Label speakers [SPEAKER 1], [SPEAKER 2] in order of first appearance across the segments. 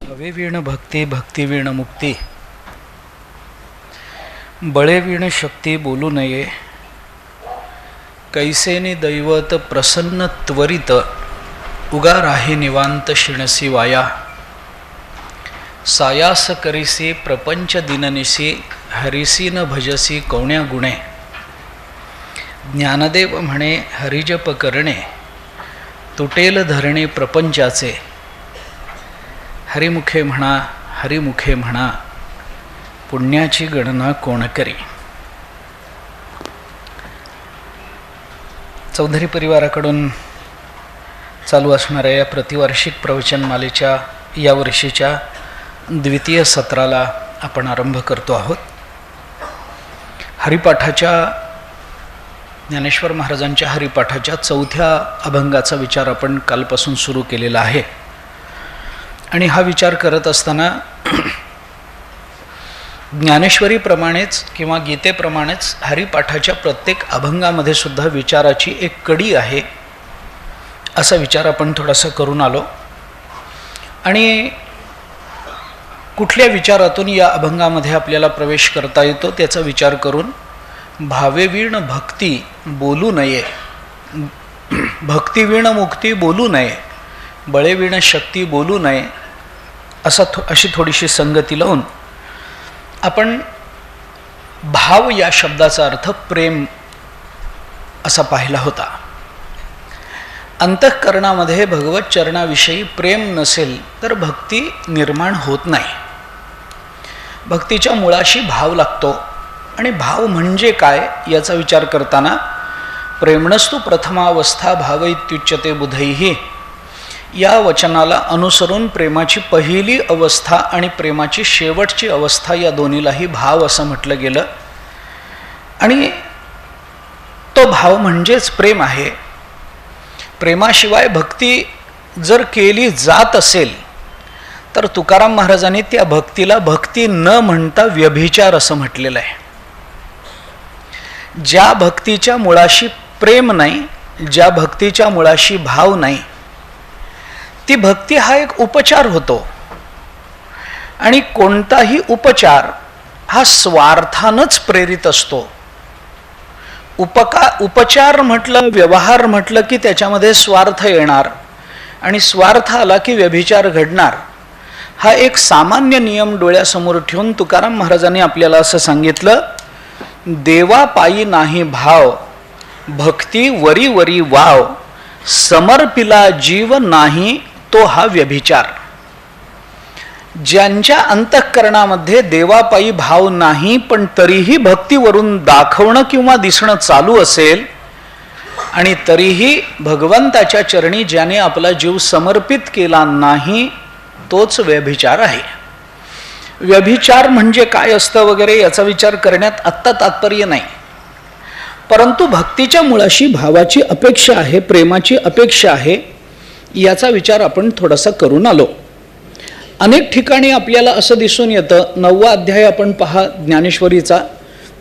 [SPEAKER 1] भवे वीण भक्ती, भक्ती वीण मुक्ती, बळे वीण शक्ती बोलू नये, कैसेनी दैवत प्रसन्न त्वरित, उगा राही निवांत शिणसी वाया, सायास करिसी प्रपंच दिननिसी, हरिसी न भजसी कौण्या गुणे, ज्ञानदेव म्हणे हरिजप करणे, तुटेल धरणे प्रपंचाचे, हरिमुखे म्हणा हरिमुखे म्हणा, पुण्याची गणना कोण करी. चौधरी परिवाराकडून चालू असणाऱ्या या प्रतिवार्षिक प्रवचनमालेच्या या वर्षीच्या द्वितीय सत्राला आपण आरंभ करतो आहोत. हरिपाठाच्या ज्ञानेश्वर महाराजांच्या हरिपाठाच्या चौथ्या अभंगाचा विचार आपण कालपासून सुरू केलेला आहे. आणि हा विचार करत असताना ज्ञानेश्वरीप्रमाणेच किंवा गीतेप्रमाणेच हरिपाठाच्या प्रत्येक अभंगामध्ये सुद्धा विचाराची एक कडी आहे असा विचार आपण थोडासा करून आलो. आणि कुठल्या विचारातून या अभंगामध्ये आपल्याला प्रवेश करता येतो त्याचा विचार करून भावेवीण भक्ती बोलू नये, भक्तिवीण मुक्ती बोलू नये, बळेवीण शक्ती बोलू नये अशी थोडीशी संगती लावून आपण भाव या शब्दाचा अर्थ प्रेम असा पाहिला होता. अंतःकरणामध्ये भगवत चरणाविषयी प्रेम नसेल तर भक्ती निर्माण होत नाही. भक्तीच्या मुळाशी भाव लागतो. आणि भाव म्हणजे काय याचा विचार करताना प्रेमणस्तु प्रथमावस्था भाव इत्युच्यते बुधैहि या वचनाला अनुसरून प्रेमाची पहिली अवस्था आणि प्रेमाची शेवटची अवस्था या दोन्हीलाही भाव असं म्हटलं गेलं. आणि तो भाव म्हणजेच प्रेम आहे. प्रेमाशिवाय भक्ती जर केली जात असेल तर तुकाराम महाराजांनी त्या भक्तीला भक्ती न म्हणता व्यभिचार असं म्हटलेलं आहे. ज्या भक्तीच्या मुळाशी प्रेम नाही, ज्या भक्तीच्या मुळाशी भाव नाही, ती भक्ती हा एक उपचार होतो. आणि कोणताही उपचार हा स्वार्थानंच प्रेरित असतो. उपचार म्हटलं, व्यवहार म्हटलं की त्याच्यामध्ये स्वार्थ येणार आणि स्वार्थ आला की व्यभिचार घडणार. हा एक सामान्य नियम डोळ्यासमोर ठेवून तुकाराम महाराजांनी आपल्याला असं सांगितलं, देवापायी नाही भाव, भक्ती वरी वरी वाव, समर्पिला जीव नाही तो हा व्यभिचार. ज्यांच्या अंतःकरणामध्ये देवापायी भाव नाही पण तरीही भक्तीवरून दाखवणं किंवा दिसणं चालू असेल आणि तरीही भगवंताच्या चरणी ज्याने आपला जीव समर्पित केला नाही तोच व्यभिचार आहे. व्यभिचार म्हणजे काय असतं वगैरे याचा विचार करण्यात आत्ता तात्पर्य नाही. परंतु भक्तीच्या मुळाशी भावाची अपेक्षा आहे, प्रेमाची अपेक्षा आहे याचा विचार आपण थोडासा करून आलो. अनेक ठिकाणी आपल्याला असं दिसून येतं. 9वा अध्याय आपण पहा ज्ञानेश्वरीचा,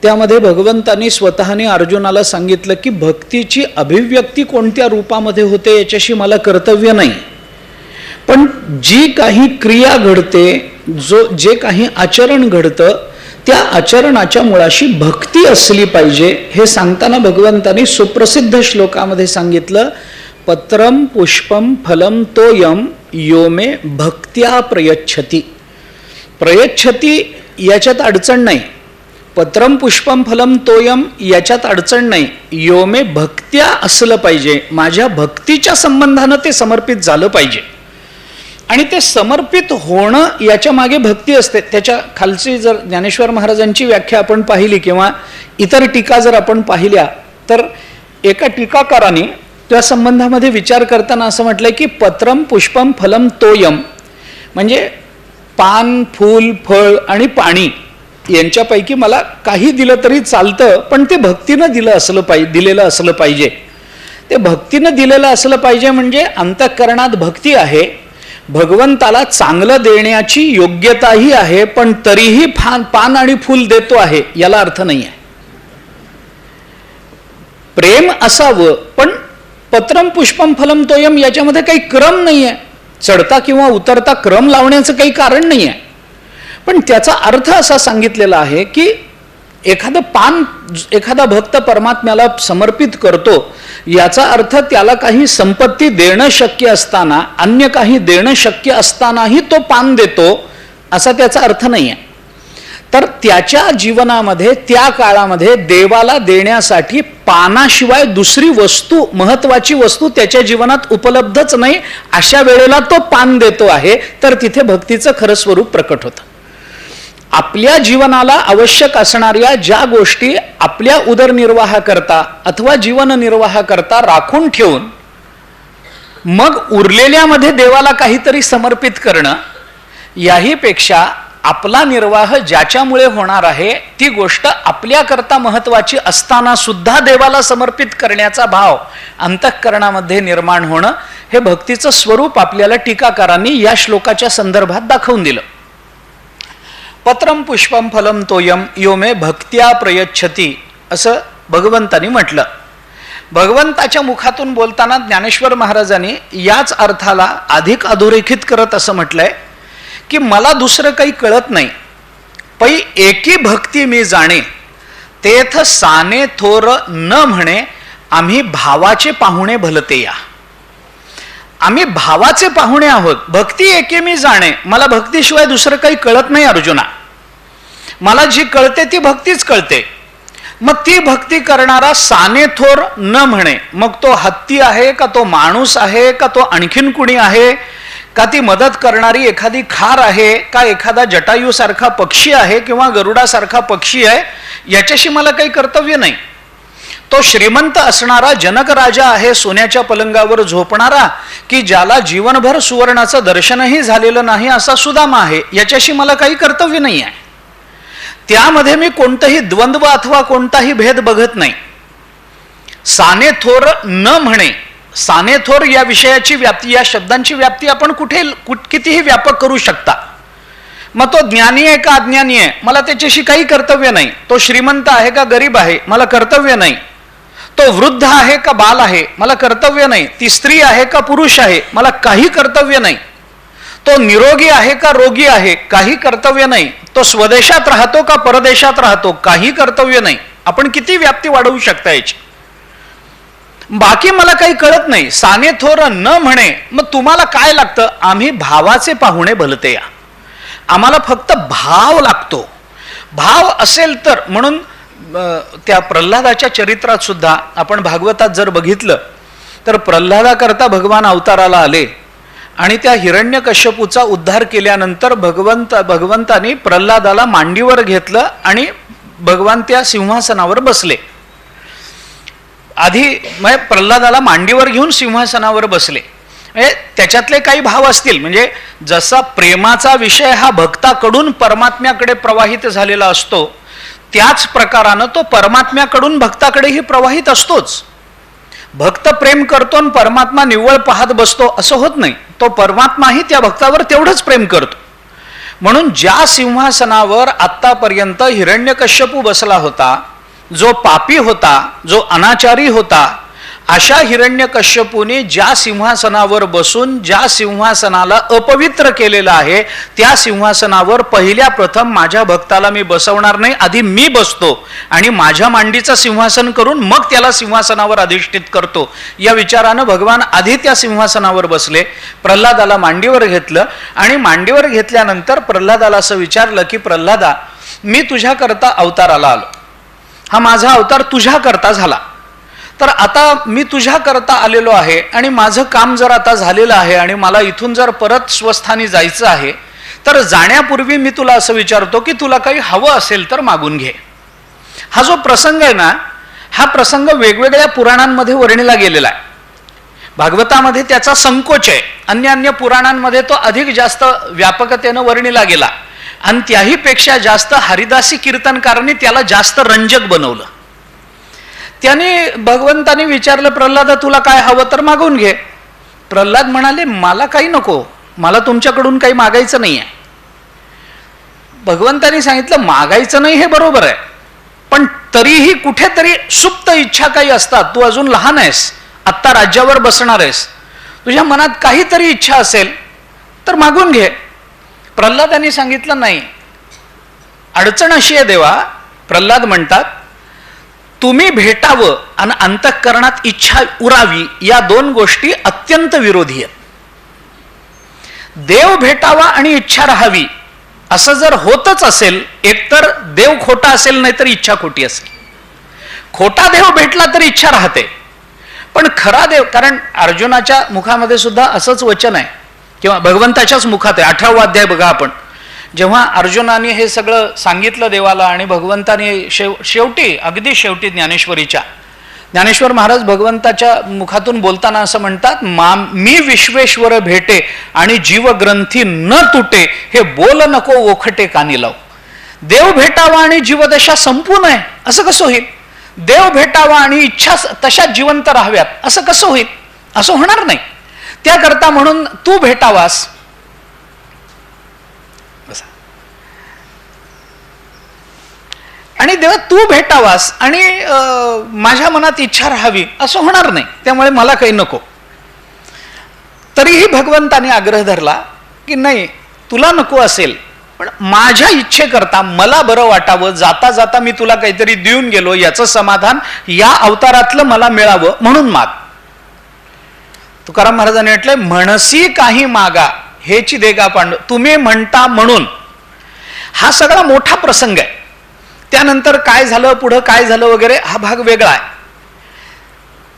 [SPEAKER 1] त्यामध्ये भगवंतांनी स्वतःने अर्जुनाला सांगितलं की भक्तीची अभिव्यक्ती कोणत्या रूपामध्ये होते याच्याशी मला कर्तव्य नाही, पण जी काही क्रिया घडते, जे काही आचरण घडतं त्या आचरणाच्या मुळाशी भक्ती असली पाहिजे हे सांगताना भगवंतांनी सुप्रसिद्ध श्लोकामध्ये सांगितलं, पत्रम पुष्पम फलम तोयम यो मे भक्त्या प्रयच्छती. प्रयच्छती याच्यात अडचण नाही, पत्रम पुष्पम फलम तोयम याच्यात अडचण नाही, यो मे भक्त्या असलं पाहिजे, माझ्या भक्तीच्या संबंधानं ते समर्पित झालं पाहिजे. आणि ते समर्पित होणं याच्या मागे भक्ती असते. त्याच्या खालची जर ज्ञानेश्वर महाराजांची व्याख्या आपण पाहिली किंवा इतर टीका जर आपण पाहिल्या तर एका टीकाकाराने त्या संबंधामध्ये विचार करताना असं म्हटलंय की पत्रम पुष्पम फलम तोयम म्हणजे पान, फूल, फळ आणि पाणी यांच्यापैकी मला काही दिलं तरी चालतं, पण ते भक्तीनं दिलेलं असलं पाहिजे. ते भक्तीनं दिलेलं असलं पाहिजे म्हणजे अंतःकरणात भक्ती आहे, भगवंताला चांगलं देण्याची योग्यताही आहे, पण तरीही पान आणि फूल देतो आहे याला अर्थ नाही आहे. प्रेम असावं पण पत्रम पुष्पम फलम तोयम याच्यामध्ये काही क्रम नाही आहे. चढता किंवा उतरता क्रम लावण्याचं काही कारण नाही आहे. पण त्याचा अर्थ असा सांगितलेला आहे की एखादा भक्त परमात्म्याला समर्पित करतो, याचा अर्थ त्याला काही संपत्ती देणं शक्य असताना, अन्य काही देणं शक्य असतानाही तो पान देतो, असा त्याचा अर्थ नाही आहे. तर त्याच्या जीवनामध्ये त्या काळामध्ये देवाला देण्यासाठी पानाशिवाय दुसरी वस्तू, महत्वाची वस्तू त्याच्या जीवनात उपलब्धच नाही. अशा वेळेला तो पान देतो आहे, तर तिथे भक्तीचं खरं स्वरूप प्रकट होतं. आपल्या जीवनाला आवश्यक असणाऱ्या ज्या गोष्टी आपल्या उदरनिर्वाहाकरता अथवा जीवननिर्वाहाकरता राखून ठेवून मग उरलेल्यामध्ये देवाला काहीतरी समर्पित करणं, याही पेक्षा आपला निर्वाह ज्याच्यामुळे होणार आहे ती गोष्ट आपल्याकरता महत्वाची असताना सुद्धा देवाला समर्पित करण्याचा भाव अंतःकरणामध्ये निर्माण होणं, हे भक्तीचं स्वरूप आपल्याला टीकाकारांनी या श्लोकाच्या संदर्भात दाखवून दिलं. पत्रम पुष्पम फलम तोयम यो मे भक्त्या प्रयच्छती, असं भगवंतानी म्हटलं. भगवंताच्या मुखातून बोलताना ज्ञानेश्वर महाराजांनी याच अर्थाला अधिक अधोरेखित करत असं म्हटलंय की मला दुसरं काही कळत नाही, पै एकी भक्ती मी जाणे, तेथ साने थोर न म्हणे, आम्ही भावाचे पाहुणे भलते या. आम्ही भावाचे पाहुणे आहोत, भक्ती एके मी जाणे, मला भक्तीशिवाय दुसरं काही कळत नाही अर्जुना. मला जी कळते ती भक्तीच कळते. मग ती भक्ती करणारा साने थोर न म्हणे, मग तो हत्ती आहे का, तो माणूस आहे का, तो आणखीन कुणी आहे का, ती मदत करणारी एखादी खार आहे का, एखादा जटायू सारखा पक्षी आहे किंवा गरुडासारखा पक्षी आहे, याच्याशी मला काही कर्तव्य नाही. तो श्रीमंत असणारा जनक राजा आहे, सोन्याच्या पलंगावर झोपणारा, की ज्याला जीवनभर सुवर्णाचं दर्शनही झालेलं नाही असा सुदामा आहे, याच्याशी मला काही कर्तव्य नाही आहे. त्यामध्ये मी कोणतंही द्वंद्व अथवा कोणताही भेद बघत नाही. साने थोर न म्हणे, साने थोर या विषयाची व्याप्ती, या शब्दांची व्याप्ती आपण कितीही व्यापक करू शकता. मग तो ज्ञानी आहे का अज्ञानी आहे, मला त्याच्याशी काही कर्तव्य नाही. तो श्रीमंत आहे का गरीब आहे, मला कर्तव्य नाही. तो वृद्ध आहे का बाल आहे, मला कर्तव्य नाही. ती स्त्री आहे का पुरुष आहे, मला काही कर्तव्य नाही. तो निरोगी आहे का रोगी आहे, काही कर्तव्य नाही. तो स्वदेशात राहतो का परदेशात राहतो, काही कर्तव्य नाही. आपण किती व्याप्ती वाढवू शकता याची. बाकी मला काही कळत नाही. साने थोर न म्हणे, मग तुम्हाला काय लागतं, आम्ही भावाचे पाहुणे भलते या. आम्हाला फक्त भाव लागतो. भाव असेल तर, म्हणून त्या प्रल्हादाच्या चरित्रात सुद्धा आपण भागवतात जर बघितलं तर प्रल्हादाकरता भगवान अवताराला आले आणि त्या हिरण्यकश्यपूचा उद्धार केल्यानंतर भगवंतानी प्रल्हादाला मांडीवर घेतलं आणि भगवान त्या सिंहासनावर बसले. आधी प्रल्हादाला मांडीवर घेऊन सिंहासनावर बसले. त्याच्यातले काही भाव असतील, म्हणजे जसा प्रेमाचा विषय हा भक्ताकडून परमात्म्याकडे प्रवाहित झालेला असतो, त्याच प्रकारानं तो परमात्म्याकडून भक्ताकडेही प्रवाहित असतोच. भक्त प्रेम करतो आणि परमात्मा निव्वळ पाहत बसतो असं होत नाही. तो परमात्माही त्या भक्तावर तेवढंच प्रेम करतो. म्हणून ज्या सिंहासनावर आत्तापर्यंत हिरण्यकश्यपू बसला होता, जो पापी होता, जो अनाचारी होता, अशा हिरण्यकश्यपूने ज्या सिंहासनावर बसून ज्या सिंहासनाला अपवित्र केलेलं आहे, त्या सिंहासनावर पहिल्या प्रथम माझ्या भक्ताला मी बसवणार नाही, आधी मी बसतो आणि माझ्या मांडीचं सिंहासन करून मग त्याला सिंहासनावर अधिष्ठित करतो. या विचारानं भगवान आधी त्या सिंहासनावर बसले, प्रल्हादाला मांडीवर घेतलं आणि मांडीवर घेतल्यानंतर प्रल्हादाला असं विचारलं की प्रल्हादा, मी तुझ्याकरता अवताराला आलो, हा माझा अवतार तुझ्याकरता झाला, तर आता मी तुझ्या करता आलेलो आहे आणि माझं काम जर आता झालेलं आहे आणि मला इथून जर परत स्वस्थानी जायचं आहे, तर जाण्यापूर्वी मी तुला असं विचारतो की तुला काही हवं असेल तर मागून घे. हा जो प्रसंग आहे ना, हा प्रसंग वेगवेगळ्या पुराणांमध्ये वर्णिला गेलेला आहे. भागवतामध्ये त्याचा संकोच आहे, अन्य पुराणांमध्ये तो अधिक जास्त व्यापकतेनं वर्णिला गेला आणि त्याही पेक्षा जास्त हरिदासी कीर्तनकारांनी त्याला जास्त रंजक बनवलं. त्याने भगवंताने विचारलं, प्रल्हादा तुला काय हवं तर मागून घे. प्रल्हाद म्हणाले, मला काही नको, मला तुमच्याकडून काही मागायचं नाही आहे. भगवंतानी सांगितलं, मागायचं नाही हे बरोबर आहे, पण तरीही कुठेतरी सुप्त इच्छा काही असतात. तू अजून लहान आहेस, आत्ता राज्यावर बसणार आहेस, तुझ्या मनात काहीतरी इच्छा असेल तर मागून घे. प्रल्हादांनी सांगितलं नाही. अडचण अशी आहे देवा, प्रल्हाद म्हणतात तुम्ही भेटावं आणि अंतःकरणात इच्छा उरावी, या दोन गोष्टी अत्यंत विरोधी आहेत. देव भेटावा आणि इच्छा राहावी असं जर होतच असेल, एकतर देव खोटा असेल नाही तर इच्छा खोटी असेल. खोटा देव भेटला तर इच्छा राहते, पण खरा देव, कारण अर्जुनाच्या मुखामध्ये सुद्धा असंच वचन आहे किंवा भगवंताच्याच मुखात आहे. 18वा अध्याय बघा आपण, जेव्हा अर्जुनाने हे सगळं सांगितलं देवाला आणि भगवंताने शेवटी अगदी शेवटी ज्ञानेश्वर महाराज भगवंताच्या मुखातून बोलताना असं म्हणतात, मी विश्वेश्वर भेटे आणि जीवग्रंथी न तुटे, हे बोल नको ओखटे कानी लाव. देव भेटावा आणि जीवदशा संपू नये असं कसं होईल? देव भेटावा आणि इच्छा तशाच जिवंत राहाव्यात असं कसं होईल? असं होणार नाही. त्याकरता म्हणून तू भेटावास, आणि देवा तू भेटावास आणि माझ्या मनात इच्छा राहावी असं होणार नाही, त्यामुळे मला काही नको. तरीही भगवंताने आग्रह धरला की नाही, तुला नको असेल पण माझ्या इच्छेकरता मला बरं वाटावं, जाता जाता मी तुला काहीतरी देऊन गेलो याचं समाधान या अवतारातलं मला मिळावं म्हणून माग. तुकाराम महाराजांनी म्हटलंय, म्हणसी काही मागा हेची देगा पांडू. तुम्ही म्हणता म्हणून हा सगळा मोठा प्रसंग आहे. त्यानंतर काय झालं, पुढं काय झालं वगैरे हा भाग वेगळा आहे.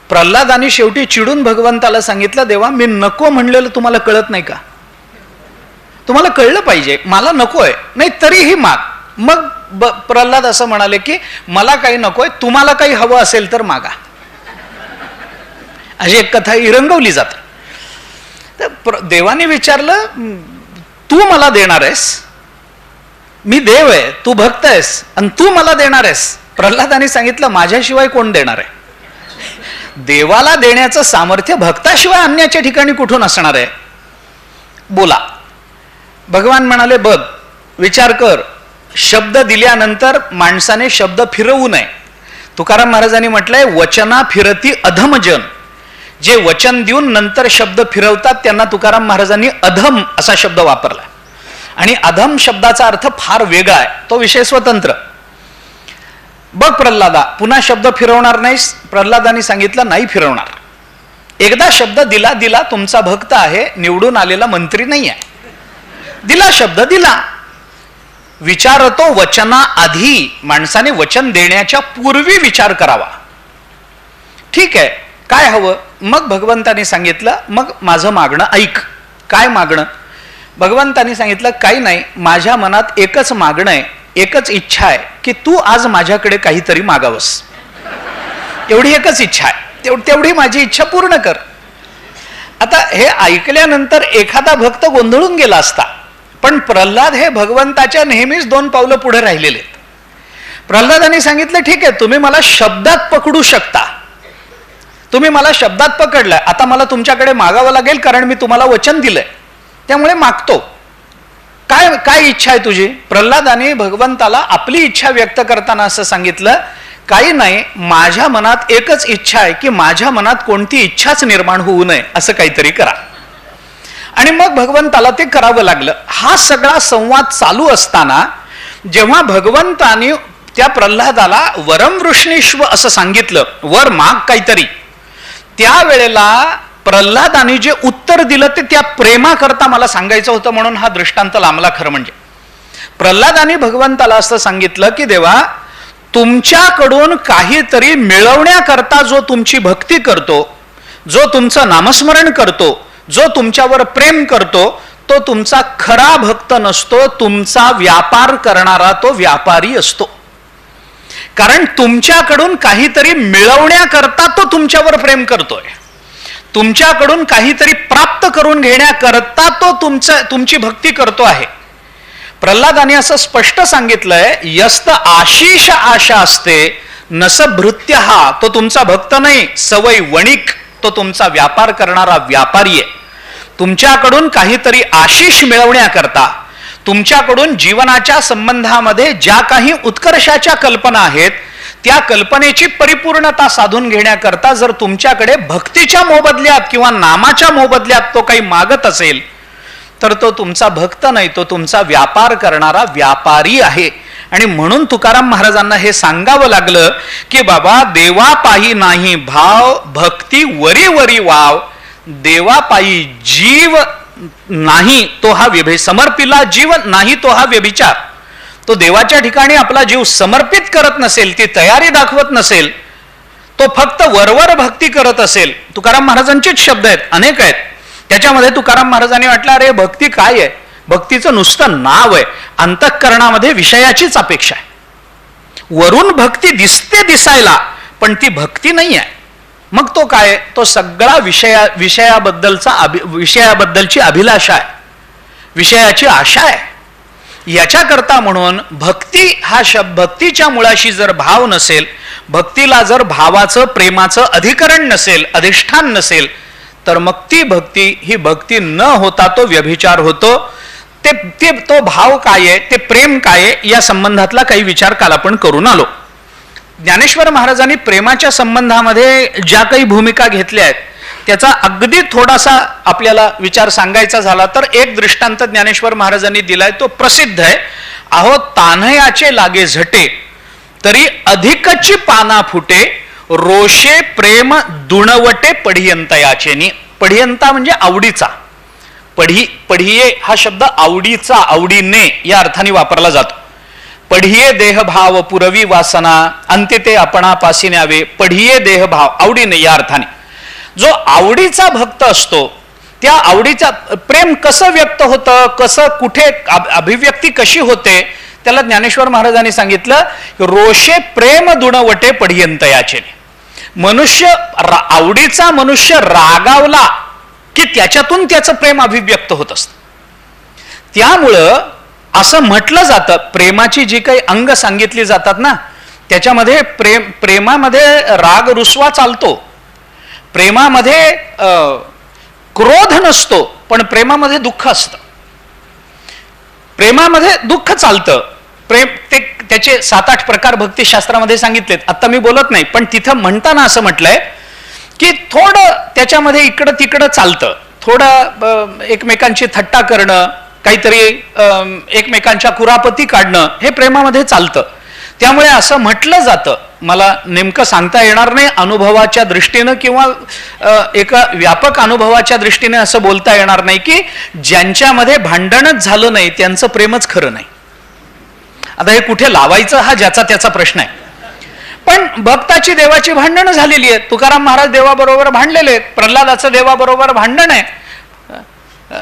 [SPEAKER 1] प्रल्हादाने शेवटी चिडून भगवंताला सांगितलं, देवा मी नको म्हणलेलं तुम्हाला कळत नाही का? तुम्हाला कळलं पाहिजे, मला नकोय, नाही तरीही माग. मग प्रल्हाद असं म्हणाले की मला काही नकोय, तुम्हाला काही हवं असेल तर मागा. अशी एक कथा रंगवली जाते. तर देवाने विचारलं, तू मला देणार आहेस? मी देव आहे, तू भक्त आहेस आणि तू मला देणार आहेस? प्रल्हादाने सांगितलं, माझ्याशिवाय कोण देणार आहे? देवाला देण्याचं सामर्थ्य भक्ताशिवाय अन्याच्या ठिकाणी कुठून असणार आहे? बोला. भगवान म्हणाले, बघ, विचार कर, शब्द दिल्यानंतर माणसाने शब्द फिरवू नये. तुकाराम महाराजांनी म्हटलंय, वचना फिरती अधमजन. जे वचन देऊन नंतर शब्द फिरवतात त्यांना तुकाराम महाराजांनी अधम असा शब्द वापरला. आणि अधम शब्दाचा अर्थ फार वेगळा आहे, तो विषय स्वतंत्र. बघ प्रल्हादा, पुन्हा शब्द फिरवणार नाहीस? प्रल्हादाने सांगितलं, नाही फिरवणार. एकदा शब्द दिला, तुमचा भक्त आहे, निवडून आलेला मंत्री नाही आहे. दिला शब्द दिला. विचारतो वचना आधी, माणसाने वचन देण्याच्या पूर्वी विचार करावा. ठीक आहे, काय हवं? मग भगवंताने सांगितलं, मग माझं मागणं ऐक. काय मागणं? भगवंतानी सांगितलं, काही नाही, माझ्या मनात एकच मागणं आहे, एकच इच्छा आहे की तू आज माझ्याकडे काहीतरी मागावंस. एवढी एकच इच्छा आहे, तेवढी माझी इच्छा पूर्ण कर. आता हे ऐकल्यानंतर एखादा भक्त गोंधळून गेला असता, पण प्रल्हाद हे भगवंताच्या नेहमीच 2 पावलं पुढे राहिलेले. प्रल्हादाने सांगितलं, ठीक आहे, तुम्ही मला शब्दात पकडू शकता, तुम्ही मला शब्दात पकडलंय, आता मला तुमच्याकडे मागावं लागेल कारण मी तुम्हाला वचन दिलंय, त्यामुळे मागतो. काय इच्छा आहे तुझी? प्रल्हादाने भगवंताला आपली इच्छा व्यक्त करताना असं सांगितलं, काही नाही, माझ्या मनात एकच इच्छा आहे की माझ्या मनात कोणती इच्छाच निर्माण होऊ नये असं काहीतरी करा. आणि मग भगवंताला ते करावं लागलं. हा सगळा संवाद चालू असताना जेव्हा भगवंताने त्या प्रल्हादाला वरम वृष्णीश्व असं सांगितलं, वर माग काहीतरी, त्यावेळेला प्रल्हादाने जे उत्तर दिलं ते त्या प्रेमाकरता मला सांगायचं होतं, म्हणून हा दृष्टांत लांबला. खरं म्हणजे प्रल्हादाने भगवंताला असं सांगितलं की देवा, तुमच्याकडून काहीतरी मिळवण्याकरता जो तुमची भक्ती करतो, जो तुमचं नामस्मरण करतो, जो तुमच्यावर प्रेम करतो, तो तुमचा खरा भक्त नसतो, तुमचा व्यापार करणारा तो व्यापारी असतो. कारण तुमच्याकडून काहीतरी मिळवण्याकरता तो तुमच्यावर प्रेम करतोय, तुमच्याकडून काहीतरी प्राप्त करून घेण्याकरता तो तुमची भक्ती करतो आहे. प्रल्हादाने असं स्पष्ट सांगितलंय, यस्त आशिष आशा असते नस भृत्य, हा तो तुमचा भक्त नाही, सवय वणिक, तो तुमचा व्यापार करणारा व्यापारी आहे. तुमच्याकडून काहीतरी आशिष मिळवण्याकरता, तुमच्याकडून जीवनाच्या संबंधामध्ये ज्या काही उत्कर्षाच्या कल्पना आहेत त्या कल्पनेची परिपूर्णता साधून घेण्याकरता जर तुमच्याकडे भक्तीच्या मोबदल्यात किंवा नामाच्या मोबदल्यात तो काही मागत असेल तर तो तुमचा भक्त नाही, तो तुमचा व्यापार करणारा व्यापारी आहे. आणि म्हणून तुकाराम महाराजांना हे सांगावं लागलं की बाबा, देवापायी नाही भाव भक्ती वरी वरी वाव. देवापायी जीव नाही तो हा समर्पिला जीव नाही तो हा व्यभिचार. तो देवाच्या ठिकाणी आपला जीव समर्पित करत नसेल, ती तयारी दाखवत नसेल, तो फक्त वरवर भक्ती करत असेल. तुकाराम महाराजांचेच शब्द आहेत, अनेक आहेत. त्याच्यामध्ये तुकाराम महाराजांनी म्हटलं, अरे भक्ती काय आहे? भक्तीचं नुसतं नाव आहे. अंतःकरणामध्ये विषयाचीच अपेक्षा आहे. वरून भक्ती दिसते दिसायला, पण ती भक्ती नाही आहे. मग तो काय? तो सगळा विषयाबद्दलची अभिलाषा आहे, विषयाची आशा आहे. याच्याकरता म्हणून भक्ती हा भक्तीच्या मुळाशी जर भाव नसेल, भक्तीला जर भावाचं प्रेमाचं अधिकरण नसेल, अधिष्ठान नसेल, तर मग ती भक्ती ही भक्ती न होता तो व्यभिचार होतो. तो भाव काय आहे, ते प्रेम काय आहे, या संबंधातला काही विचार काल आपण करून आलो. ज्ञानेश्वर महाराजांनी प्रेमाच्या संबंधामध्ये ज्या काही भूमिका घेतल्या आहेत त्याचा अगदी थोडासा आपल्याला विचार सांगायचा झाला तर एक दृष्टांत ज्ञानेश्वर महाराजांनी दिलाय, तो प्रसिद्ध आहे. अहो तान्हयाचे लागे झटे तरी अधिकची पाना फुटे, रोषे प्रेम दुणवटे पढियंतयाचेनी. पढियंता म्हणजे आवडीचा. पढिये हा शब्द आवडीचा, आवडीने या अर्थाने वापरला जातो. पढिये देहभाव पुरवी वासना अंत्य ते आपणापासी न्यावे. पढिये देहभाव आवडीने या अर्थाने. जो आवडीचा भक्त असतो त्या आवडीचा प्रेम कसं व्यक्त होतं, कसं कुठे अभिव्यक्ती कशी होते, त्याला ज्ञानेश्वर महाराजांनी सांगितलं, रोषे प्रेम दुणवटे पढियंतयाचे. मनुष्य आवडीचा मनुष्य रागावला की त्याच्यातून त्याचं प्रेम अभिव्यक्त होत असतं. त्यामुळं असं म्हटलं जातं, प्रेमाची जी काही अंग सांगितली जातात ना त्याच्यामध्ये प्रेमामध्ये राग रुसवा चालतो, प्रेमामध्ये क्रोध नसतो, पण प्रेमामध्ये दुःख असतं. प्रेमामध्ये दुःख चालतं. प्रेम त्याचे 7-8 प्रकार भक्तिशास्त्रामध्ये सांगितलेत, आता मी बोलत नाही, पण तिथं म्हणताना असं म्हटलंय की थोडं त्याच्यामध्ये इकडं तिकडं चालतं. थोडं एकमेकांची थट्टा करणं, काहीतरी एकमेकांच्या कुरापती काढणं, हे प्रेमामध्ये चालतं. त्यामुळे असं म्हटलं जातं, मला नेमकं सांगता येणार नाही अनुभवाच्या दृष्टीनं किंवा एका व्यापक अनुभवाच्या दृष्टीने असं बोलता येणार नाही की ज्यांच्यामध्ये भांडणच झालं नाही त्यांचं प्रेमच खरं नाही. आता हे कुठे लावायचं हा ज्याचा त्याचा प्रश्न आहे. पण भक्ताची देवाची भांडणं झालेली आहेत. तुकाराम महाराज देवाबरोबर भांडलेले आहेत, प्रल्हादाचं देवाबरोबर भांडण आहे,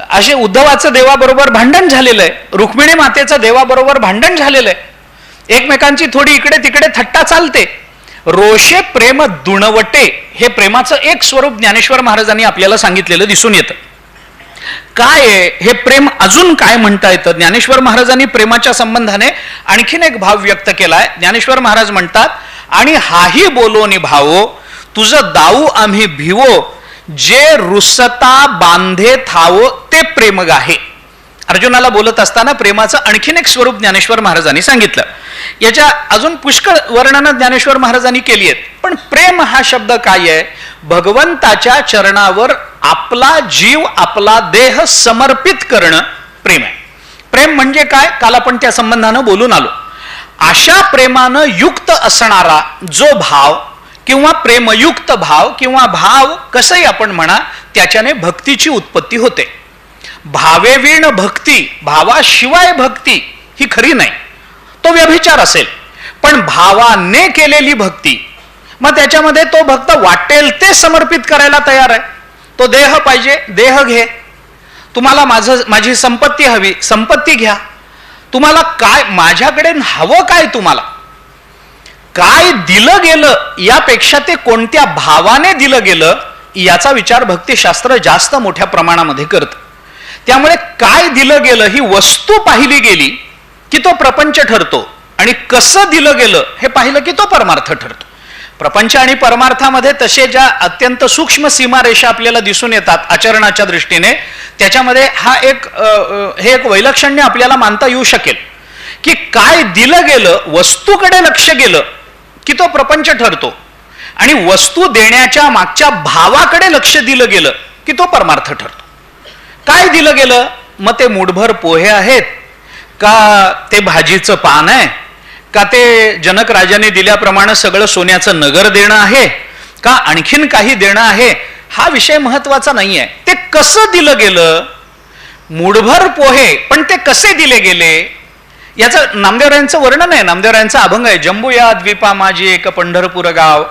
[SPEAKER 1] असे उद्धवाचं देवाबरोबर भांडण झालेलं आहे, रुक्मिणी मातेचं देवाबरोबर भांडण झालेलं आहे. एकमेकांची थोडी इकडे तिकडे थट्टा चालते. रोषे प्रेम दुणवटे हे प्रेमाचं एक स्वरूप ज्ञानेश्वर महाराजांनी आपल्याला सांगितलेलं दिसून येतं. काय आहे हे प्रेम? अजून काय म्हणता येतं? ज्ञानेश्वर महाराजांनी प्रेमाच्या संबंधाने आणखीन एक भाव व्यक्त केलाय. ज्ञानेश्वर महाराज म्हणतात, आणि हाही बोलोनी भावो तुझं दाऊ आम्ही भिवो, जे रुसता बांधे थावो ते प्रेम गाहे. अर्जुनाला बोलत असताना प्रेमाचं आणखीन एक स्वरूप ज्ञानेश्वर महाराजांनी सांगितलं. याच्या अजून पुष्कळ वर्णनं ज्ञानेश्वर महाराजांनी केली आहेत. पण प्रेम हा शब्द काय आहे? भगवंताच्या चरणावर आपला जीव आपला देह समर्पित करणं प्रेम आहे. प्रेम म्हणजे काय? काल आपण त्या संबंधानं बोलून आलो. अशा प्रेमानं युक्त असणारा जो भाव किंवा प्रेमयुक्त भाव किंवा भाव कसंही आपण म्हणा, त्याच्याने भक्तीची उत्पत्ती होते. भावेवीण भक्ती, भावाशिवाय भक्ती ही खरी नाही, तो व्यभिचार असेल. पण भावाने केलेली भक्ती, मग त्याच्यामध्ये तो भक्त वाटेल ते समर्पित करायला तयार आहे. तो देह पाहिजे, देह घे. तुम्हाला माझी संपत्ती हवी, संपत्ती घ्या. तुम्हाला काय, माझ्याकडे हवं काय, तुम्हाला काय दिलं गेलं यापेक्षा ते कोणत्या भावाने दिलं गेलं याचा विचार भक्तिशास्त्र जास्त मोठ्या प्रमाणामध्ये करतं. त्यामुळे काय दिलं गेलं ही वस्तू पाहिली गेली की तो प्रपंच ठरतो, आणि कसं दिलं गेलं हे पाहिलं की तो परमार्थ ठरतो. प्रपंच आणि परमार्थामध्ये तसे ज्या अत्यंत सूक्ष्म सीमारेषा आपल्याला दिसून येतात आचरणाच्या दृष्टीने, त्याच्यामध्ये हे एक वैलक्षण्य आपल्याला मानता येऊ शकेल की काय दिलं गेलं, वस्तूकडे लक्ष गेलं की तो प्रपंच ठरतो, आणि वस्तू देण्याच्या मागच्या भावाकडे लक्ष दिलं गेलं की तो परमार्थ ठरतो. काय दिलं गेलं? मग ते मुठभर पोहे आहेत का ते भाजीचं पान आहे का ते जनक राजाने दिल्याप्रमाणे सगळं सोन्याचं नगर देणं आहे का आणखीन काही देणं आहे, हा विषय महत्वाचा नाही आहे. ते कसं दिलं गेलं, मुठभर पोहे पण ते कसे दिले गेले याचं नामदेवरायांचं वर्णन आहे. नामदेवरायांचा अभंग आहे, जंबू या द्वीपा माझी एक पंढरपूर गाव,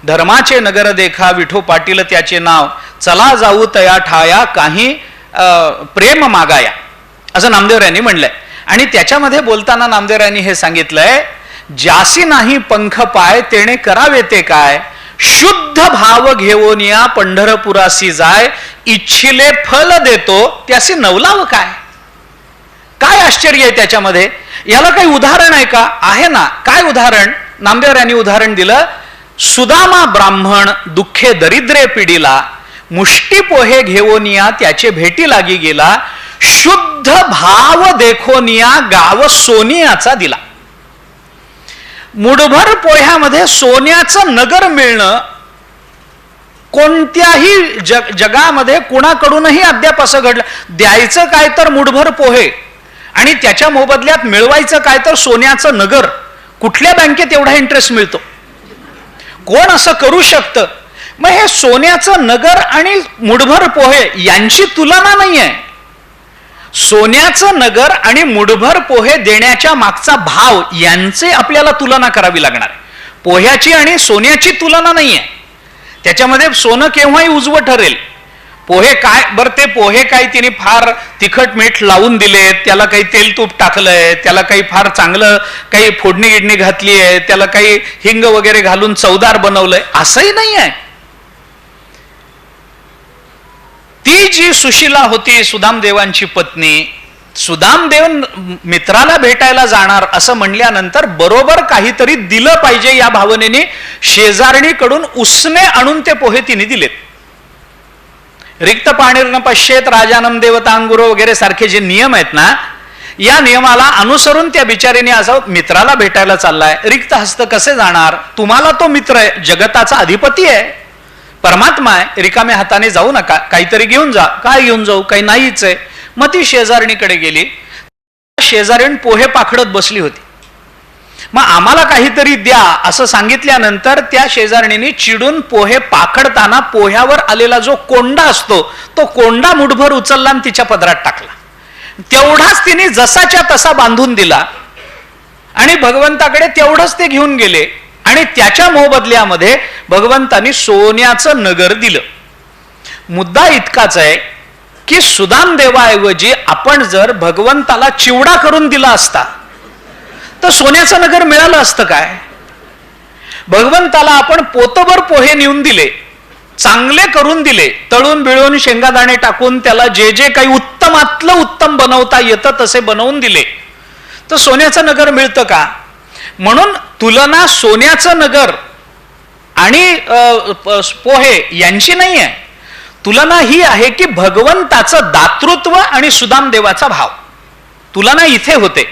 [SPEAKER 1] धर्माचे नगर देखा विठो पाटील त्याचे नाव, चला जाऊ तया ठाया काही प्रेम मागाया, असं नामदेवरायांनी म्हणलंय. आणि त्याच्यामध्ये बोलताना नामदेवरायांनी हे सांगितलंय, ज्यासी नाही पंख पाय तेने करावे ते काय, शुद्ध भाव घेऊन या पंढरपुरासी जाय, इच्छिले फल देतो त्यासी नवलाव काय. काय आश्चर्य आहे त्याच्यामध्ये. याला काही उदाहरण आहे का? आहे ना. काय उदाहरण? नामदेवरायांनी उदाहरण दिलं, सुदामा ब्राह्मण दुःखे दरिद्रे पिढीला, मुष्टी पोहे घेऊन या त्याचे भेटी लागी गेला, शुद्ध भाव देखोन या गाव सोनियाचा दिला. मुठभर पोह्यामध्ये सोन्याचं नगर मिळणं कोणत्याही जगामध्ये कुणाकडूनही अद्याप असं घडलं. द्यायचं काय तर मुठभर पोहे आणि त्याच्या मोबदल्यात मिळवायचं काय तर सोन्याचं नगर. कुठल्या बँकेत एवढा इंटरेस्ट मिळतो? कोण असं करू शकतं? मग हे सोन्याचं नगर आणि मुठभर पोहे यांची तुलना नाही आहे. सोन्याचं नगर आणि मुठभर पोहे देण्याच्या मागचा भाव यांचे आपल्याला तुलना करावी लागणार. पोह्याची आणि सोन्याची तुलना नाही आहे. त्याच्यामध्ये सोनं केव्हाही उजवं ठरेल. पोहे काय बरं, ते पोहे काय तिने फार तिखट मीठ लावून दिलेत, त्याला काही तेल तूप टाकलंय, त्याला काही फार चांगलं काही फोडणी गिडणी घातली आहे, त्याला काही हिंग वगैरे घालून चवदार बनवलंय, असंही नाही आहे. ती जी सुशिला होती सुदामदेवांची पत्नी, सुदामदेव मित्राला भेटायला जाणार असं म्हणल्यानंतर बरोबर काहीतरी दिलं पाहिजे या भावनेने शेजारणीकडून उसने आणून ते पोहे तिने दिलेत. रिक्त पाणीर्न पश्येत राजानम देवतांगुरो वगैरे सारखे जे नियम आहेत ना, या नियमाला अनुसरून त्या बिचारीने असं मित्राला भेटायला चाललाय, रिक्त हस्त कसे जाणार? तुम्हाला तो मित्र आहे, जगताचा अधिपती आहे, परमात्मा आहे, रिकाम्या हाताने जाऊ नका, काहीतरी घेऊन जा. काय घेऊन जाऊ? काही नाहीच आहे. मग ती शेजारणीकडे गेली. शेजारीण पोहे पाखडत बसली होती. मग आम्हाला काहीतरी द्या असं सांगितल्यानंतर त्या शेजारणीने चिडून पोहे पाखडताना पोह्यावर आलेला जो कोंडा असतो तो कोंडा मुठभर उचलला आणि तिच्या पदरात टाकला. तेवढाच तिने जसाच्या तसा बांधून दिला आणि भगवंताकडे तेवढंच ते घेऊन गेले आणि त्याच्या मोबदल्यामध्ये भगवंतानी सोन्याचं नगर दिलं. मुद्दा इतकाच आहे की सुदामदेवाऐवजी आपण जर भगवंताला चिवडा करून दिला असता तर सोन्याचं नगर मिळालं असतं काय? भगवंताला आपण पोतभर पोहे नेऊन दिले, चांगले करून दिले, तळून बिळून शेंगादाणे टाकून त्याला जे जे काही उत्तमातलं उत्तम बनवता येतं तसे बनवून दिले, तर सोन्याचं नगर मिळतं का? म्हणून तुलना सोन्याचं नगर आणि पोहे यांची नाही आहे. तुलना ही आहे की भगवंताचं दातृत्व आणि सुदामदेवाचा भाव. तुलना इथे होते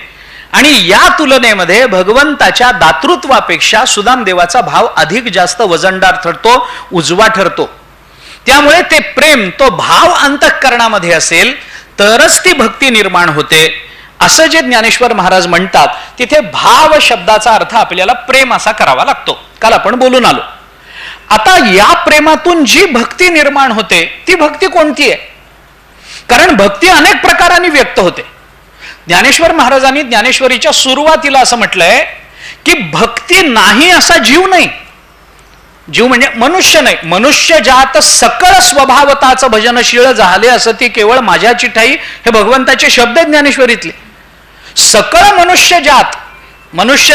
[SPEAKER 1] आणि या तुलनेमध्ये भगवंताच्या दातृत्वापेक्षा सुदामदेवाचा भाव अधिक जास्त वजनदार ठरतो, उजवा ठरतो. त्यामुळे ते प्रेम, तो भाव अंतःकरणामध्ये असेल तरच ती भक्ती निर्माण होते, असं जे ज्ञानेश्वर महाराज म्हणतात. तिथे भाव शब्दाचा अर्थ आपल्याला प्रेम असा करावा लागतो. काल आपण बोलून आलो. आता या प्रेमातून जी भक्ती निर्माण होते ती भक्ती कोणती आहे? कारण भक्ती अनेक प्रकारांनी व्यक्त होते. ज्ञानेश्वर महाराजांनी ज्ञानेश्वरीच्या सुरुवातीला असं म्हटलंय की भक्ती नाही असा जीव नाही. जीव म्हणजे मनुष्य नाही. मनुष्य जात सकळ स्वभावताचं भजनशीळ झाले असं ती केवळ माझ्या चिठाई, हे भगवंताचे शब्द आहेत ज्ञानेश्वरीतले. सकळ मनुष्य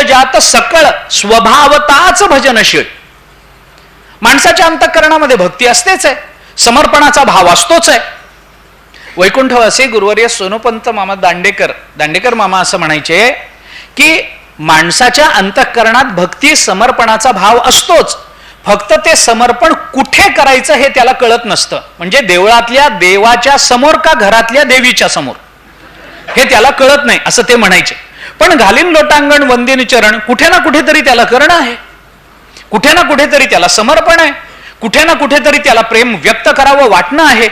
[SPEAKER 1] जात सकळ स्वभावताच भजनशीळ. माणसाच्या अंतःकरणामध्ये भक्ती असतेच आहे, समर्पणाचा भाव असतोच आहे. वैकुंठवासी गुरुवर्य सोनोपंत मामा दांडेकर मामा असं म्हणायचे की माणसाच्या अंतःकरणात भक्ती समर्पणाचा भाव असतोच, फक्त ते समर्पण कुठे करायचं हे त्याला कळत नसतं. म्हणजे देवळातल्या देवाच्या समोर का घरातल्या देवीच्या समोर हे त्याला कळत नाही असं ते म्हणायचे. पण घालीन लोटांगण वंदिन चरण, कुठे ना कुठेतरी त्याला करणं आहे, कुठे ना कुठेतरी त्याला समर्पण आहे, कुठे ना कुठेतरी त्याला प्रेम व्यक्त करावं वाटणं आहे.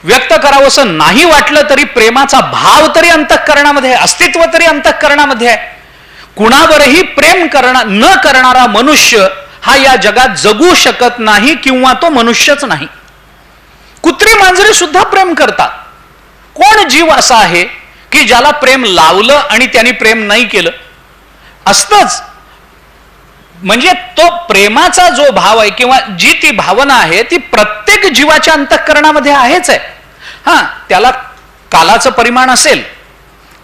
[SPEAKER 1] व्यक्त करावंसं नाही वाटलं तरी प्रेमाचा भाव तरी अंतःकरणामध्ये आहे, अस्तित्व तरी अंतःकरणामध्ये आहे. कुणावरही प्रेम न करणारा मनुष्य हा या जगात जगू शकत नाही किंवा तो मनुष्यच नाही. कुत्री मांजरे सुद्धा प्रेम करतात. कोण जीव असा आहे की ज्याला प्रेम लावलं आणि त्यांनी प्रेम नाही केलं? असतंच. म्हणजे तो प्रेमाचा जो भाव आहे किंवा जी ती भावना आहे ती प्रत्येक जीवाच्या अंतःकरणामध्ये आहेच आहे. हा, त्याला कालाचं परिमाण असेल,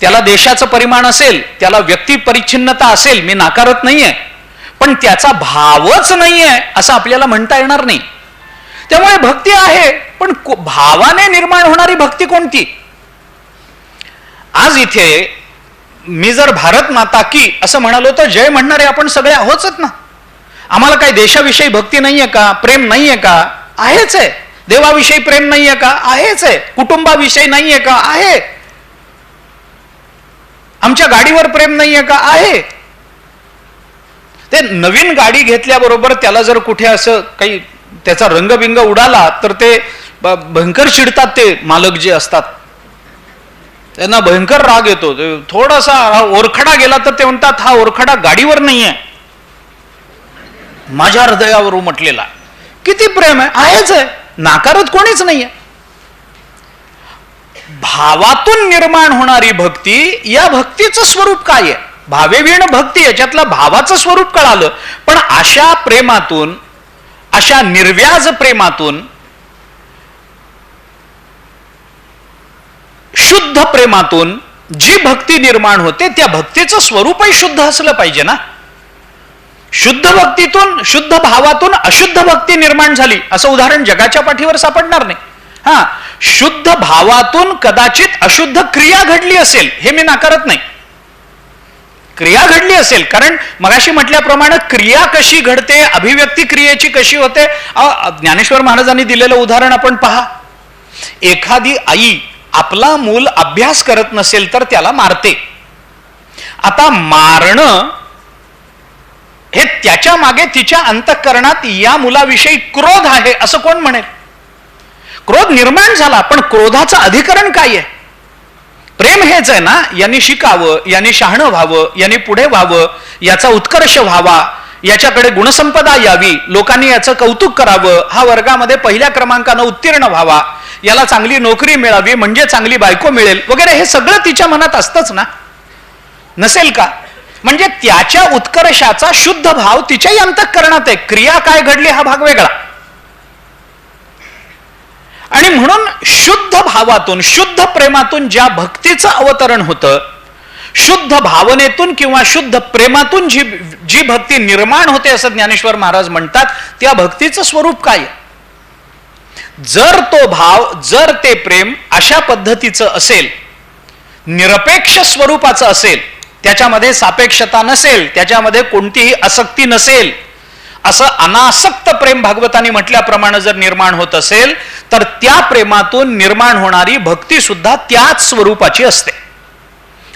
[SPEAKER 1] त्याला देशाचं परिमाण असेल, त्याला व्यक्ती परिच्छिन्नता असेल, मी नाकारत नाहीये, पण त्याचा भावच नाहीये असं आपल्याला म्हणता येणार नाही. त्यामुळे भक्ती आहे, पण भावाने निर्माण होणारी भक्ती कोणती? आज इथे मी जर भारत माता की असं म्हणालो तर जय म्हणणारे आपण सगळे आहोतच ना. आम्हाला काही देशाविषयी भक्ती नाहीये का? प्रेम नाहीये का? आहेच आहे. देवाविषयी प्रेम नाहीये का? आहेच आहे. कुटुंबाविषयी नाहीये का? आहे. आमच्या गाडीवर प्रेम नाहीये का? आहे. ते नवीन गाडी घेतल्याबरोबर त्याला जर कुठे असं काही त्याचा रंगबिंग उडाला तर ते भयंकर चिडतात. ते मालक जे असतात त्यांना भयंकर राग येतो. थोडासा ओरखडा गेला तर ते म्हणतात हा ओरखडा गाडीवर नाहीये, माझ्या हृदयावर उमटलेला. किती प्रेम आहे? आहेच आहे. नाकारत कोणीच नाहीये. भावातून निर्माण होणारी भक्ती, या भक्तीचं स्वरूप काय आहे? भावेवीण भक्ती, याच्यातलं भावाचं स्वरूप कळालं. पण अशा प्रेमातून, अशा निर्व्याज प्रेमातून, शुद्ध प्रेमातून जी भक्ती निर्माण होते त्या भक्तीचं स्वरूपही शुद्ध असलं पाहिजे ना. शुद्ध भक्तीतून, शुद्ध भावातून अशुद्ध भक्ती निर्माण झाली असं उदाहरण जगाच्या पाठीवर सापडणार नाही. हा, शुद्ध भावातून कदाचित अशुद्ध क्रिया घडली असेल, हे मी नाकारत नाही. क्रिया घडली असेल, कारण मगाशी म्हटल्याप्रमाणे क्रिया कशी घडते, अभिव्यक्ती क्रियेची कशी होते. ज्ञानेश्वर महाराजांनी दिलेलं उदाहरण आपण पहा. एखादी आई आपला मूल अभ्यास करत नसेल तर त्याला मारते. आता मारणं हे त्याच्या मागे तिच्या अंतःकरणात या मुलाविषयी क्रोध आहे असं कोण म्हणेल? क्रोध निर्माण झाला, पण क्रोधाचं अधिकरण काय आहे? प्रेम हेच आहे ना. यांनी शिकावं, यांनी शहाणं व्हावं, यांनी पुढे व्हावं, याचा उत्कर्ष व्हावा, याच्याकडे गुणसंपदा यावी, लोकांनी याचं कौतुक करावं, हा वर्गामध्ये पहिल्या क्रमांकानं उत्तीर्ण व्हावा, याला चांगली नोकरी मिळावी म्हणजे चांगली बायको मिळेल वगैरे, हे सगळं तिच्या मनात असतंच ना. नसेल का? म्हणजे त्याच्या उत्कर्षाचा शुद्ध भाव तिच्याही अंतःकरणात आहे. क्रिया काय घडली हा भाग वेगळा. आणि म्हणून शुद्ध भावातून, शुद्ध प्रेमातून ज्या भक्तीचं अवतरण होतं, शुद्ध भावनेतून किंवा शुद्ध प्रेमातून जी भक्ती निर्माण होते असं ज्ञानेश्वर महाराज म्हणतात, त्या भक्तीचं स्वरूप काय? जर तो भाव, जर ते प्रेम अशा पद्धतीचं असेल, निरपेक्ष स्वरूपाचं असेल, त्याच्यामध्ये सापेक्षता नसेल, त्याच्यामध्ये कोणतीही आसक्ती नसेल, असं अनासक्त प्रेम भागवतांनी म्हटल्याप्रमाणे जर निर्माण होत असेल तर त्या प्रेमातून निर्माण होणारी भक्ती सुद्धा त्याच स्वरूपाची असते.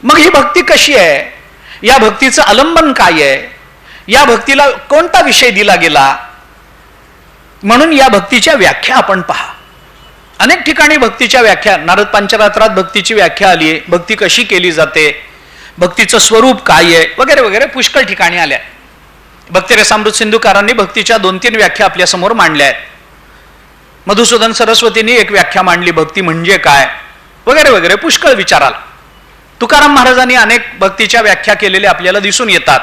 [SPEAKER 1] मग ही भक्ती कशी आहे? या भक्तीचं आलंबन काय आहे? या भक्तीला कोणता विषय दिला गेला? म्हणून या भक्तीच्या व्याख्या आपण पहा. अनेक ठिकाणी भक्तीच्या व्याख्या, नारद पंचरात्रात भक्तीची व्याख्या आली आहे, भक्ती कशी केली जाते, भक्तीचं स्वरूप काय आहे वगैरे वगैरे पुष्कळ ठिकाणी आल्या. भक्तिरसामृत सिंधुकारांनी भक्तीच्या 2-3 व्याख्या आपल्या समोर मांडल्या आहेत. मधुसूदन सरस्वतींनी एक व्याख्या मांडली, भक्ती म्हणजे काय वगैरे वगैरे पुष्कळ विचार आला. तुकाराम महाराजांनी अनेक भक्तीच्या व्याख्या केलेल्या आपल्याला दिसून येतात.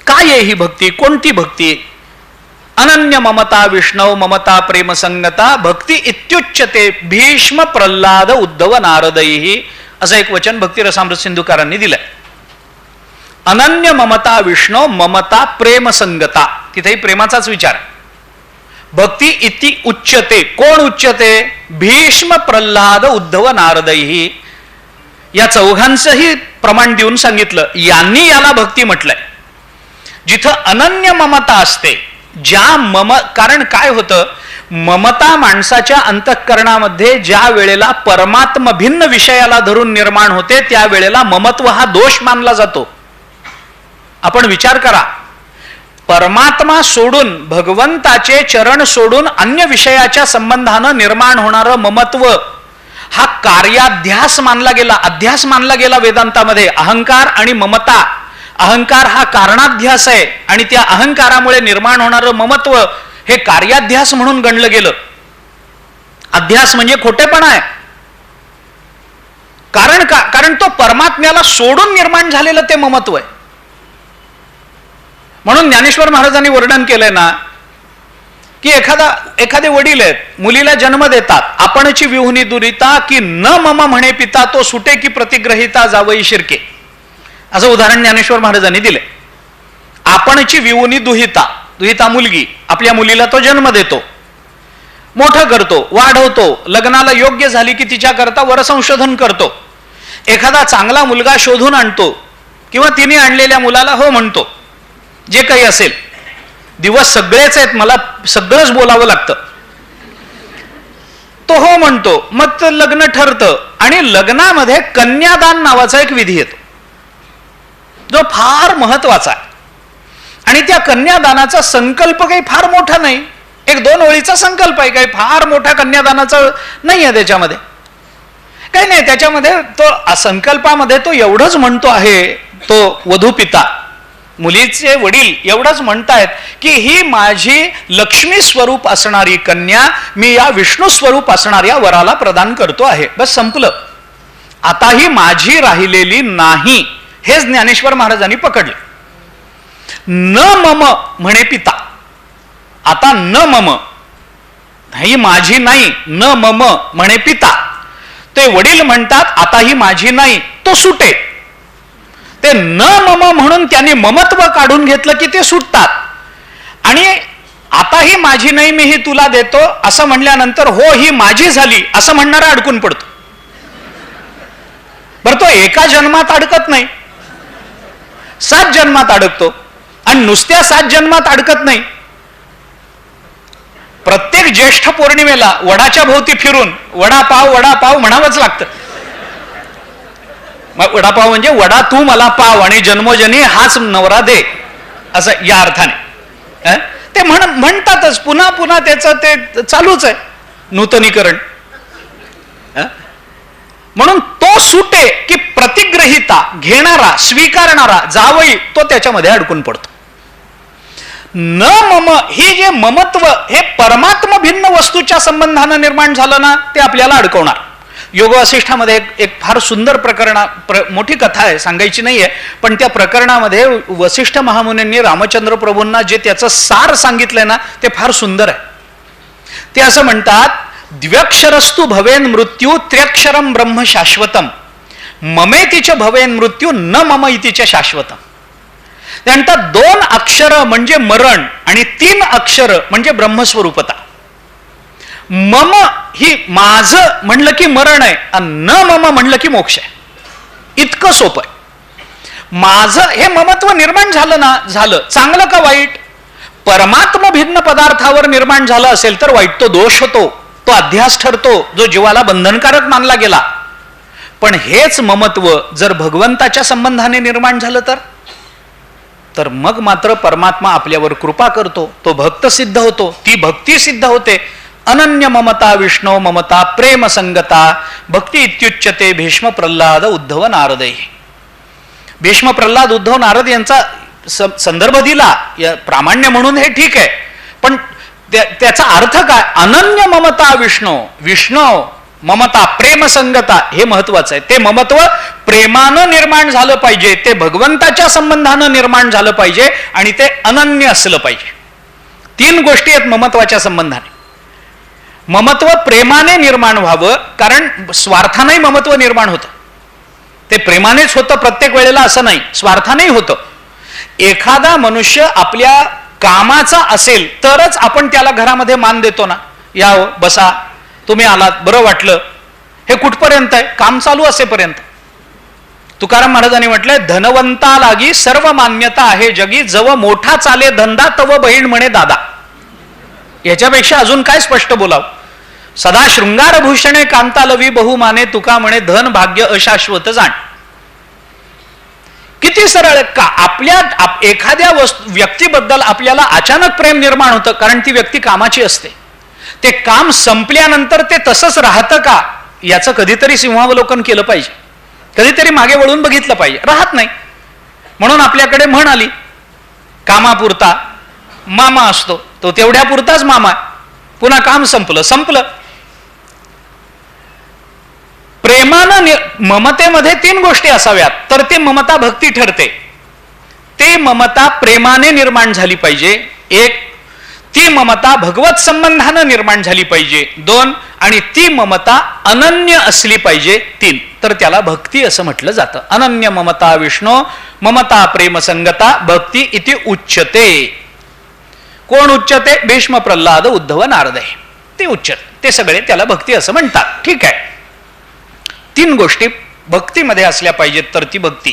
[SPEAKER 1] काय आहे ही भक्ती? कोणती भक्ती? अनन्य ममता विष्णव ममता प्रेम संगता भक्ती इत्युच्यते भीष्म प्रल्हाद उद्धव नारदैही, असं एक वचन भक्तिरसामृत सिंधुकारांनी दिलंय. अनन्य ममता विष्णू ममता प्रेम संगता, तिथेही प्रेमाचाच विचार. भक्ती इति उच्यते, कोण उच्यते? भीष्म प्रल्हाद उद्धव नारदैही, या चौघांचंही प्रमाण देऊन सांगितलं. यांनी याला भक्ती म्हटलंय. जिथं अनन्य ममता असते, ज्या कारण काय होतं, ममता माणसाच्या अंतःकरणामध्ये ज्या वेळेला परमात्म भिन्न विषयाला धरून निर्माण होते त्यावेळेला ममत्व हा दोष मानला जातो. आपण विचार करा, परमात्मा सोडून, भगवंताचे चरण सोडून अन्य विषयाच्या संबंधानं निर्माण होणारं ममत्व हा कार्याध्यास मानला गेला, अध्यास मानला गेला वेदांतामध्ये. अहंकार आणि ममता, अहंकार हा कारणाध्यास आहे आणि त्या अहंकारामुळे निर्माण होणारं ममत्व हे कार्याध्यास म्हणून गणलं गेलं. अध्यास म्हणजे खोटेपणा आहे. कारण तो परमात्म्याला सोडून निर्माण झालेलं ते ममत्व आहे. म्हणून ज्ञानेश्वर महाराजांनी वर्णन केलंय ना की एखादे वडील आहेत, मुलीला जन्म देतात. आपणची विहुनी दुरिता की न मम म्हणे पिता, तो सुटे की प्रतिग्रहिता जावई शिरके, असं उदाहरण ज्ञानेश्वर महाराजांनी दिले. आपणची विहुनी दुहिता मुलगी, आपल्या मुलीला तो जन्म देतो, मोठं करतो, वाढवतो, लग्नाला योग्य झाली की तिच्याकरता वरसंशोधन करतो. एखादा चांगला मुलगा शोधून आणतो किंवा तिने आणलेल्या मुलाला हो म्हणतो, जे काही असेल. दिवस सगळेच आहेत, मला सगळंच बोलावं लागतं. तो हो म्हणतो, मग लग्न ठरतं आणि लग्नामध्ये कन्यादान नावाचा एक विधी येतो जो फार महत्वाचा आहे. आणि त्या कन्यादानाचा संकल्प काही फार मोठा नाही, 1-2 ओळीचा संकल्प आहे, काही फार मोठा कन्यादानाचा नाही आहे त्याच्यामध्ये, काही नाही. त्याच्यामध्ये तो संकल्पामध्ये तो एवढंच म्हणतो आहे, तो वधू पिता, मुलीचे वडील एवढंच म्हणतायत की ही माझी लक्ष्मी स्वरूप असणारी कन्या मी या विष्णू स्वरूप असणाऱ्या वराला प्रदान करतो आहे. बस संपलं. आता ही माझी राहिलेली नाही, हेच ज्ञानेश्वर महाराजांनी पकडले. न मम म्हणे पिता, आता न मम, ही माझी नाही, न मम म्हणे पिता. ते वडील म्हणतात आता ही माझी नाही, तो सुटे. ते न मम म्हणून त्यांनी ममत्व काढून घेतलं की ते सुटतात. आणि आता ही माझी नाही, मी ही तुला देतो असं म्हणल्यानंतर हो ही माझी झाली असं म्हणणारा अडकून पडतो. बरं, तो एका जन्मात अडकत नाही, 7 जन्मात अडकतो. आणि नुसत्या 7 जन्मात अडकत नाही, प्रत्येक ज्येष्ठ पौर्णिमेला वडाच्या भोवती फिरून वडापाव म्हणावंच लागतं. मग वडापाव म्हणजे वडा तू मला पाव आणि जन्मोजनी हाच नवरा दे, असं या अर्थाने ते म्हणतातच. पुन्हा पुन्हा त्याचं ते चालूच आहे नूतनीकरण. म्हणून तो सुटे की प्रतिग्रहिता, घेणारा, स्वीकारणारा जावई तो त्याच्यामध्ये अडकून पडतो. न मम, ही जे ममत्व हे परमात्मा भिन्न वस्तूच्या संबंधानं निर्माण झालं ना, ते आपल्याला अडकवणार. योग वसिष्ठामध्ये एक फार सुंदर मोठी कथा आहे, सांगायची नाहीये, पण त्या प्रकरणामध्ये वसिष्ठ महामुनींनी रामचंद्र प्रभूंना जे त्याचं सार सांगितलंय ना, ते फार सुंदर आहे. ते असं म्हणतात, द्व्यक्षरस्तु भवेन मृत्यू त्र्यक्षरम ब्रह्म शाश्वतम, ममेतीच भवेन मृत्यू न मम इतीच शाश्वतम. त्यानंतर 2 अक्षर म्हणजे मरण आणि 3 अक्षर म्हणजे ब्रह्मस्वरूपता. मम ही माझं म्हणलं की मरण आहे आणि न मम म्हणलं की मोक्ष आहे. इतकं सोपं आहे. माझं हे ममत्व निर्माण झालं ना, झालं चांगलं का वाईट, परमात्मा भिन्न पदार्थावर निर्माण झालं असेल तर वाईट, तो दोष होतो, तो अध्यास ठरतो, जो जीवाला बंधनकारक मानला गेला. पण हेच ममत्व जर भगवंताच्या संबंधाने निर्माण झालं तर मग मात्र परमात्मा आपल्यावर कृपा करतो, तो भक्त सिद्ध होतो, ती भक्ती सिद्ध होते. अनन्य ममता विष्णू ममता प्रेम संगता भक्ती इत्युच्यते भीष्म प्रल्हाद उद्धव नारद. भीष्म प्रल्हाद उद्धव नारद यांचा संदर्भ दिला प्रामाण्य म्हणून, हे ठीक आहे, पण त्याचा अर्थ काय? अनन्य ममता विष्णू ममता प्रेम संगता, हे महत्वाचं आहे. ते ममत्व प्रेमानं निर्माण झालं पाहिजे, ते भगवंताच्या संबंधानं निर्माण झालं पाहिजे आणि ते अनन्य असलं पाहिजे. 3 गोष्टी आहेत ममत्वाच्या संबंधाने. ममत्व प्रेमाने निर्माण व्हावं, कारण स्वार्थानेही ममत्व निर्माण होतं. ते प्रेमानेच होतं प्रत्येक वेळेला असं नाही, स्वार्थानेही होतं. एखादा मनुष्य आपल्या कामाचा असेल तरच आपण त्याला घरामध्ये मान देतो ना, या बसा, तुम्ही आलात, बरं वाटलं. हे कुठपर्यंत आहे? काम चालू असेपर्यंत. तुकाराम महाराजांनी म्हटलंय, धनवंता लागी सर्व मान्यता आहे जगी, जव मोठा चाले धंदा तव बहीण म्हणे दादा. याच्यापेक्षा अजून काय स्पष्ट बोलावं? सदा शृंगार भूषणे कांता लवी बहुमाने, तुका म्हणे धन भाग्य अशाश्वत जाण. की किती सरळ का आपल्या एखाद्या व्यक्तीबद्दल आपल्याला अचानक प्रेम निर्माण होतं, कारण ती व्यक्ती कामाची असते. ते काम संपल्यानंतर ते तसंच राहतं का, याचं कधीतरी सिंहावलोकन केलं पाहिजे, कधीतरी मागे वळून बघितलं पाहिजे. राहत नाही. म्हणून आपल्याकडे म्हण आली, कामापुरता मामा असतो, तो तेवढ्यापुरताच मामा, पुन्हा काम संपलं. प्रेमानं ममतेमध्ये 3 गोष्टी असाव्यात तर ती ममता भक्ती ठरते. ते ममता प्रेमाने निर्माण झाली पाहिजे. 1, ती ममता भगवत संबंधानं निर्माण झाली पाहिजे. 2, आणि ती ममता अनन्य असली पाहिजे. 3, तर त्याला भक्ती असं म्हटलं जातं. अनन्य ममता विष्णू ममता प्रेम संगता भक्ती इति उच्यते. कोण उच्चते? भीष्म प्रल्हाद उद्धव नारद ते उच्चते. ते सगळे त्याला भक्ती असं म्हणतात. ठीक आहे. 3 गोष्टी भक्तीमध्ये असल्या पाहिजेत तर ती भक्ती.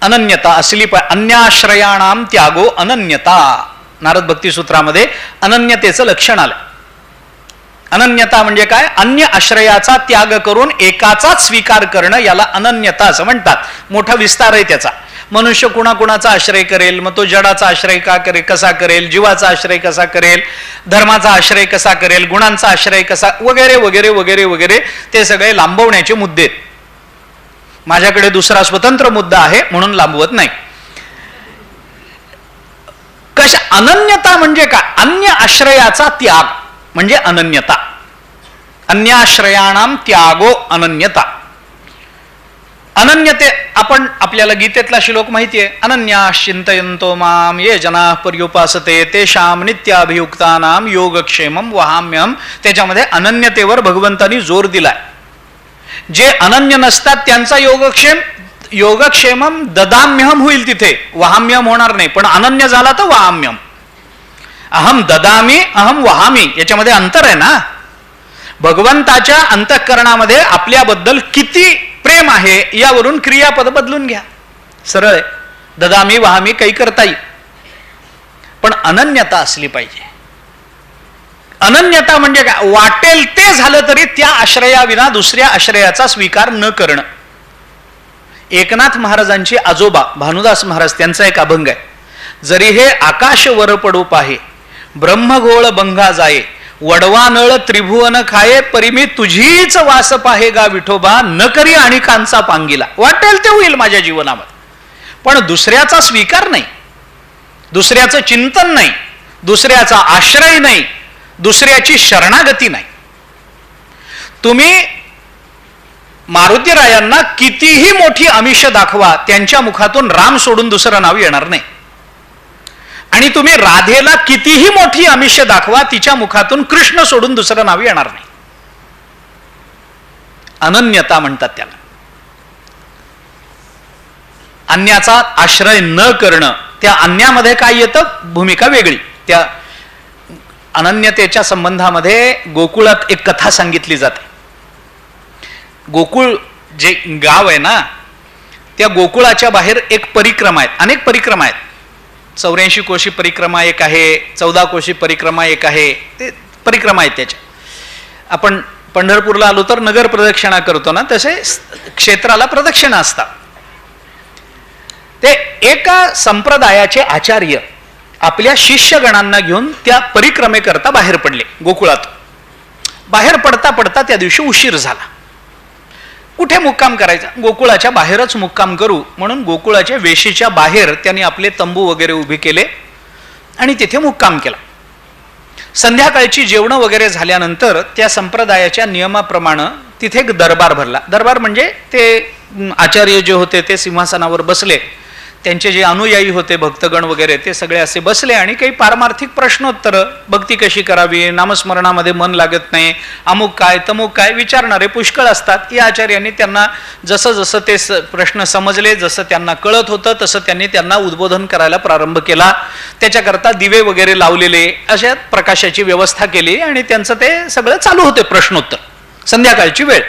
[SPEAKER 1] अनन्यता असली पाहिजे. अन्याश्रयाणाम त्यागो अनन्यता. नारद भक्ती सूत्रामध्ये अनन्यतेचं लक्षण आलं. अनन्यता म्हणजे काय? अन्य आश्रयाचा त्याग करून एकाचाच स्वीकार करणं, याला अनन्यता असं म्हणतात. मोठा विस्तार आहे त्याचा. मनुष्य कुणाकुणाचा आश्रय करेल, मग तो जडाचा आश्रय कसा करेल, जीवाचा आश्रय कसा करेल, धर्माचा आश्रय कसा करेल, गुणांचा आश्रय कसा, वगैरे वगैरे वगैरे वगैरे, ते सगळे लांबवण्याचे मुद्दे. माझ्याकडे दुसरा स्वतंत्र मुद्दा आहे म्हणून लांबवत नाही. कशा अनन्यता म्हणजे काय? अन्य आश्रयाचा त्याग म्हणजे अनन्यता. अन्याश्रयाणाम त्यागो अनन्यता. अनन्यते आपण आपल्याला गीतेतला श्लोक माहिती आहे. अनन्याश्चिंतयन्तो माम ये जनाः पर्युपासते तेषां नित्याभियुक्तानां योगक्षेमं वहाम्यहम्. त्याच्यामध्ये अनन्यतेवर भगवंतांनी जोर दिलाय. जे अनन्य नसतात त्यांचा योगक्षेमम ददाम्यहम होईल, तिथे वहाम्यम होणार नाही. पण अनन्य झाला तर वहाम्यम. अहम ददामी अहम वहामी, याच्यामध्ये अंतर आहे ना. भगवंताच्या अंतःकरणामध्ये आपल्याबद्दल किती प्रेम आहे यावरून क्रियापद बदलून घ्या. सरळ आहे. ददामी वहामी काही करता येईल, पण अनन्यता असली पाहिजे. अनन्यता म्हणजे काय? वाटेल ते झालं तरी त्या आश्रयाविना दुसऱ्या आश्रयाचा स्वीकार न करणं. एकनाथ महाराजांची आजोबा भानुदास महाराज, त्यांचा एक अभंग आहे. जरी हे आकाश वर पडू पाहे, ब्रह्मगोळ बंगा जाये, वडवा नळ त्रिभुवन खाये, परी मी तुझीच वास पाहे गा विठोबा, न करी आणि कांचा पांगिला. वाटेल ते होईल माझ्या जीवनामध्ये, पण दुसऱ्याचा स्वीकार नाही, दुसऱ्याचं चिंतन नाही, दुसऱ्याचा आश्रय नाही, दुसऱ्याची शरणागती नाही. तुम्ही मारुतीरायांना कितीही मोठी आमिष दाखवा, त्यांच्या मुखातून राम सोडून दुसरं नाव येणार नाही. आणि तुम्ही राधेला कितीही मोठी आमिष दाखवा, तिच्या मुखातून कृष्ण सोडून दुसरं नाव येणार नाही. अनन्यता म्हणतात त्याला. अन्याचा आश्रय न करणं. त्या अन्यामध्ये काय येतं? भूमिका वेगळी. त्या अनन्यतेच्या संबंधामध्ये गोकुळात एक कथा सांगितली जाते. गोकुळ जे गाव आहे ना, त्या गोकुळाच्या बाहेर एक परिक्रमा आहेत, अनेक परिक्रमा आहेत. 84 कोशी परिक्रमा एक आहे, 14 कोशी परिक्रमा एक आहे, ते परिक्रमा आहेत त्याच्या. आपण पंढरपूरला आलो तर नगर प्रदक्षिणा करतो ना, तसे क्षेत्राला प्रदक्षिणा असतात. ते एका संप्रदायाचे आचार्य आपल्या शिष्यगणांना घेऊन त्या परिक्रमेकरता बाहेर पडले. गोकुळात बाहेर पडता पडता त्या दिवशी उशीर झाला. कुठे मुक्काम करायचा? गोकुळाच्या बाहेरच मुक्काम करू म्हणून गोकुळाच्या वेशीच्या बाहेर त्यांनी आपले तंबू वगैरे उभे केले आणि तिथे मुक्काम केला. संध्याकाळची जेवणं वगैरे झाल्यानंतर त्या संप्रदायाच्या नियमाप्रमाणे तिथे एक दरबार भरला. दरबार म्हणजे ते आचार्य जे होते ते सिंहासनावर बसले, त्यांचे जे अनुयायी होते भक्तगण वगैरे ते सगळे असे बसले आणि काही पारमार्थिक प्रश्नोत्तर, भक्ती कशी करावी, नामस्मरणामध्ये मन लागत नाही, अमुक काय तमुक काय विचारणारे पुष्कळ असतात. या आचार्यांनी त्यांना जसं जसं ते प्रश्न समजले, जसं त्यांना कळत होतं तसं त्यांनी त्यांना उद्बोधन करायला प्रारंभ केला. त्याच्याकरता दिवे वगैरे लावलेले, अशा प्रकाशाची व्यवस्था केली आणि त्यांचं ते सगळं चालू होते प्रश्नोत्तर. संध्याकाळची वेळ.